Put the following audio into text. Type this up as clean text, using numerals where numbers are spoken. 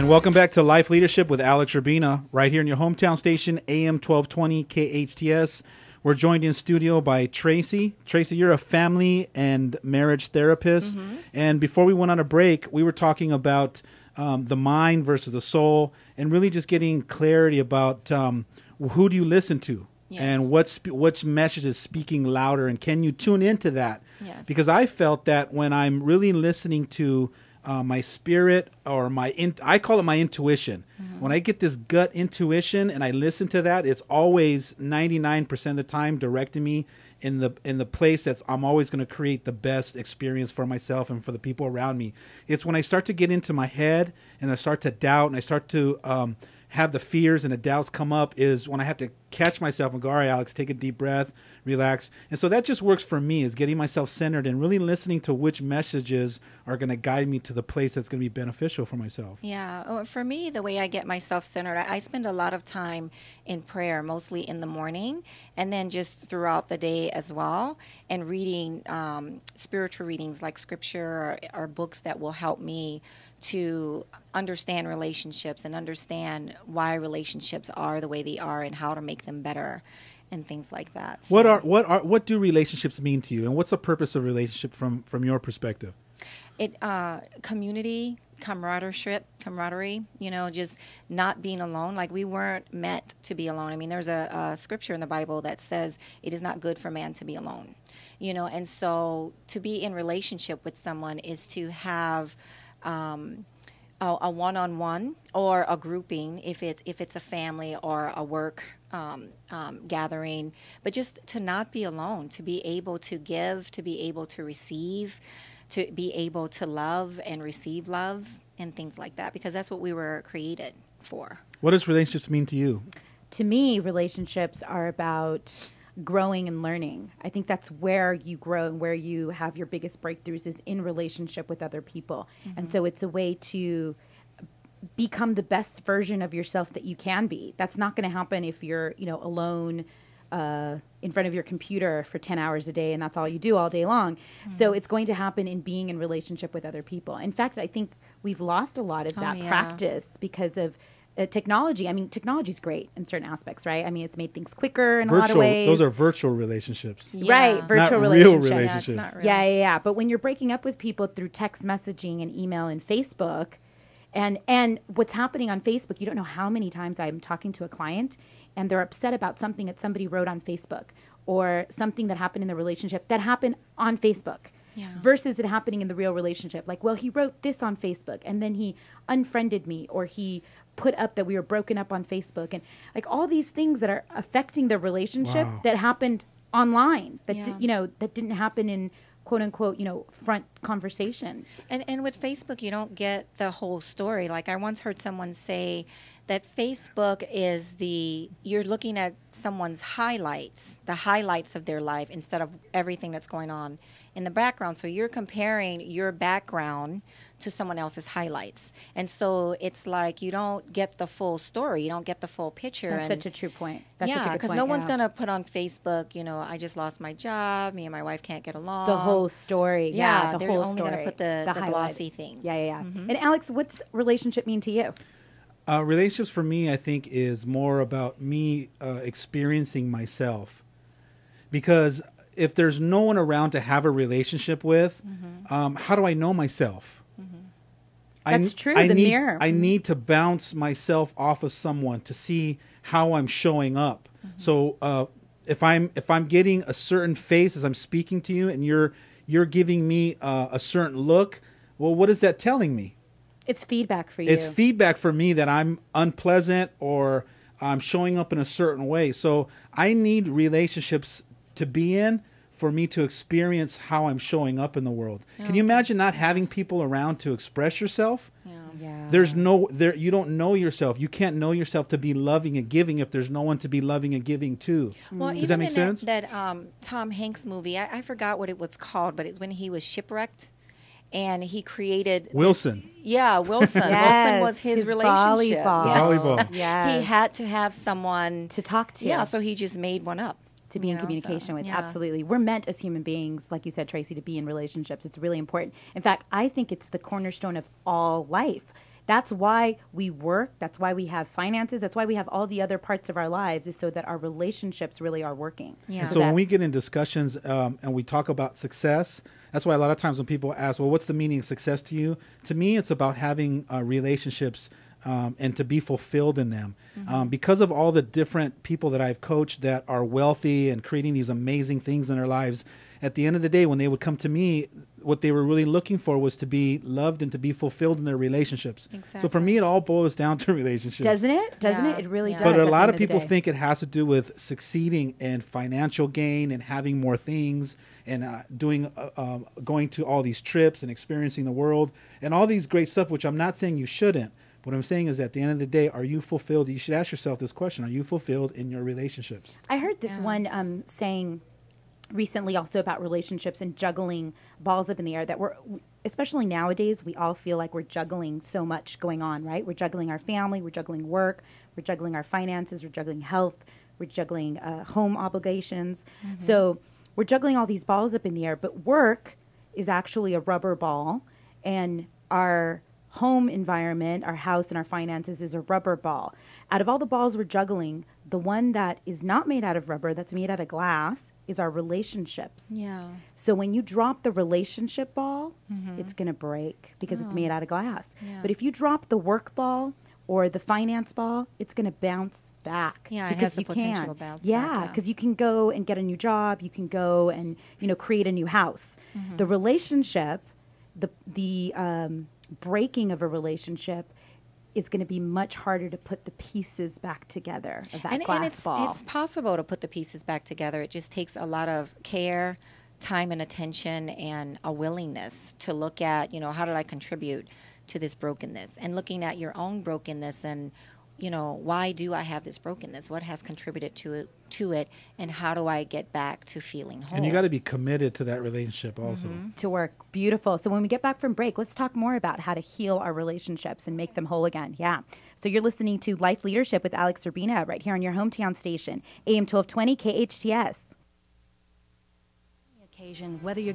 And welcome back to Life Leadership with Alex Urbina, right here in your hometown station, AM 1220 KHTS. We're joined in studio by Tracy. Tracy, you're a family and marriage therapist. Mm-hmm. And before we went on a break, we were talking about the mind versus the soul, and really just getting clarity about who do you listen to, yes, and which message is speaking louder, and can you tune into that? Yes. Because I felt that when I'm really listening to my spirit, or I call it my intuition. Mm-hmm. When I get this gut intuition and I listen to that, it's always 99% of the time directing me in the place that's I'm always going to create the best experience for myself and for the people around me. It's when I start to get into my head and I start to doubt and I start to have the fears and the doubts come up, is when I have to catch myself and go, all right, Alex, take a deep breath, relax. And so that just works for me, is getting myself centered and really listening to which messages are going to guide me to the place that's going to be beneficial for myself. Yeah. For me, the way I get myself centered, I spend a lot of time in prayer, mostly in the morning, and then just throughout the day as well, and reading spiritual readings like scripture or books that will help me to understand relationships and understand why relationships are the way they are and how to make them better and things like that. So, what do relationships mean to you, and what's the purpose of relationship from your perspective? It community, camaraderie, just not being alone. Like, we weren't meant to be alone. I mean, there's a scripture in the Bible that says it is not good for man to be alone, and so to be in relationship with someone is to have a one-on-one or a grouping, if it's a family or a work gathering, but just to not be alone, to be able to give, to be able to receive, to be able to love and receive love and things like that, because that's what we were created for. What does relationships mean to you? To me, relationships are about growing and learning. I think that's where you grow and where you have your biggest breakthroughs, is in relationship with other people. Mm-hmm. And so it's a way to become the best version of yourself that you can be. That's not going to happen if you're, alone in front of your computer for 10 hours a day and that's all you do all day long. Mm-hmm. So it's going to happen in being in relationship with other people. In fact, I think we've lost a lot of that practice because of technology. I mean, technology is great in certain aspects, right? I mean, it's made things quicker in a lot of ways. Those are virtual relationships. Yeah. Right, virtual not relationships. Real relationships. Yeah, it's not real. Yeah. But when you're breaking up with people through text messaging and email and Facebook, and what's happening on Facebook, you don't know how many times I'm talking to a client and they're upset about something that somebody wrote on Facebook, or something that happened in the relationship that happened on Facebook. Yeah. Versus it happening in the real relationship. Like, well, he wrote this on Facebook and then he unfriended me, or he put up that we were broken up on Facebook, and like all these things that are affecting the relationship that happened online that that didn't happen in quote unquote front conversation. And with Facebook, you don't get the whole story. Like, I once heard someone say that Facebook is you're looking at someone's highlights, the highlights of their life, instead of everything that's going on in the background. So you're comparing your background to someone else's highlights. And so it's like you don't get the full story. You don't get the full picture. That's such a true point. That's such a good point. Because no one's going to put on Facebook, I just lost my job, me and my wife can't get along. The whole story. Yeah, the they're whole only story. going to put the glossy things. Yeah. Mm-hmm. And Alex, what's relationship mean to you? Relationships for me, I think, is more about me experiencing myself. Because if there's no one around to have a relationship with, how do I know myself? That's true. Mirror. I need to bounce myself off of someone to see how I'm showing up. Mm-hmm. So if I'm getting a certain face as I'm speaking to you, and you're giving me a certain look, well, what is that telling me? It's feedback for you. It's feedback for me that I'm unpleasant or I'm showing up in a certain way. So I need relationships to be in for me to experience how I'm showing up in the world. Oh. Can you imagine not having people around to express yourself? Yeah. You don't know yourself. You can't know yourself to be loving and giving if there's no one to be loving and giving to. Well, does that make sense? That Tom Hanks movie, I forgot what it was called, but it's when he was shipwrecked. And he created Wilson. Wilson. Yes, Wilson was his relationship. Volleyball. Yes. He had to have someone to talk to. Yeah, so he just made one up. To be in communication with. Absolutely. We're meant as human beings, like you said, Tracy, to be in relationships. It's really important. In fact, I think it's the cornerstone of all life. That's why we work. That's why we have finances. That's why we have all the other parts of our lives, is so that our relationships really are working. Yeah. And so when we get in discussions and we talk about success, that's why a lot of times when people ask, well, what's the meaning of success to you? To me, it's about having relationships and to be fulfilled in them. Because of all the different people that I've coached that are wealthy and creating these amazing things in their lives, at the end of the day, when they would come to me, what they were really looking for was to be loved and to be fulfilled in their relationships. Exactly. So for me, it all boils down to relationships. Doesn't it? Doesn't Yeah. it? It really Yeah. does. But a at the lot end of people the day. think it has to do with succeeding and financial gain and having more things and going to all these trips and experiencing the world and all these great stuff, which I'm not saying you shouldn't. What I'm saying is at the end of the day, are you fulfilled? You should ask yourself this question. Are you fulfilled in your relationships? I heard this one saying recently also about relationships and juggling balls up in the air, that especially nowadays, we all feel like we're juggling so much going on, right? We're juggling our family, we're juggling work, we're juggling our finances, we're juggling health, we're juggling home obligations. So we're juggling all these balls up in the air, but work is actually a rubber ball, and our home environment, our house and our finances is a rubber ball. Out of all the balls we're juggling, the one that is not made out of rubber, that's made out of glass, is our relationships. Yeah. So when you drop the relationship ball, it's going to break because it's made out of glass. Yeah. But if you drop the work ball or the finance ball, it's going to bounce back. Yeah, it because has the you potential can. to bounce Yeah, back, yeah. because you can go and get a new job. You can go and create a new house. The relationship, the breaking of a relationship is going to be much harder to put the pieces back together of that glass ball. It's possible to put the pieces back together. It just takes a lot of care, time and attention, and a willingness to look at, how did I contribute to this brokenness? And looking at your own brokenness and, why do I have this brokenness? What has contributed to it? And how do I get back to feeling whole? And you got to be committed to that relationship also. To work. Beautiful. So when we get back from break, let's talk more about how to heal our relationships and make them whole again. Yeah. So you're listening to Life Leadership with Alex Urbina right here on your hometown station, AM 1220 KHTS. Occasion, whether you're